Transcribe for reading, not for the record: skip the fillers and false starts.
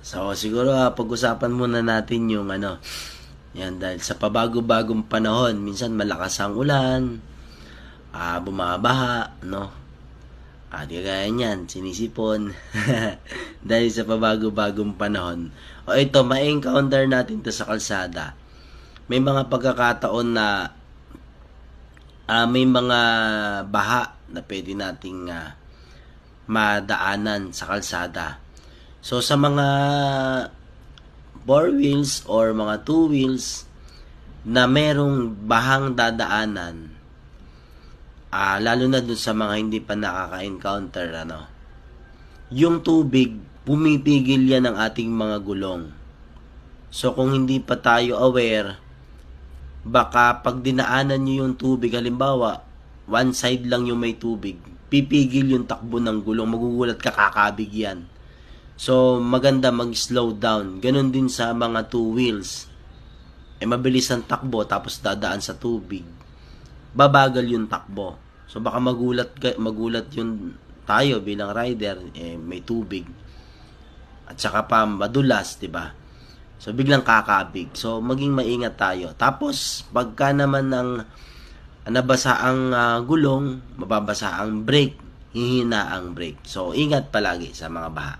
So, siguro pag-usapan muna natin yung yan dahil sa pabago-bagong panahon, minsan malakas ang ulan, bumabaha, no? Di kaya niyan, sinisipon. Dahil sa pabago-bagong panahon. O ito, ma-encounter natin to sa kalsada. May mga pagkakataon na may mga baha na pwede nating madaanan sa kalsada. So sa mga four wheels or mga two wheels na merong bahang dadaanan, lalo na dun sa mga hindi pa nakaka-encounter, yung tubig, pumipigil yan ng ating mga gulong. So kung hindi pa tayo aware, baka pag dinaanan nyo yung tubig, halimbawa, one side lang yung may tubig, pipigil yung takbo ng gulong, magugulat ka, kakabig yan. So, maganda mag-slow down. Ganon din sa mga two wheels. Mabilis ang takbo, tapos dadaan sa tubig. Babagal yung takbo. So, baka magulat yung tayo bilang rider, may tubig. At saka pa madulas, 'di ba? So, biglang kakabig. So, maging maingat tayo. Tapos, pagka naman nabasa ang gulong, mababasa ang brake, hihina ang brake. So, ingat palagi sa mga baha.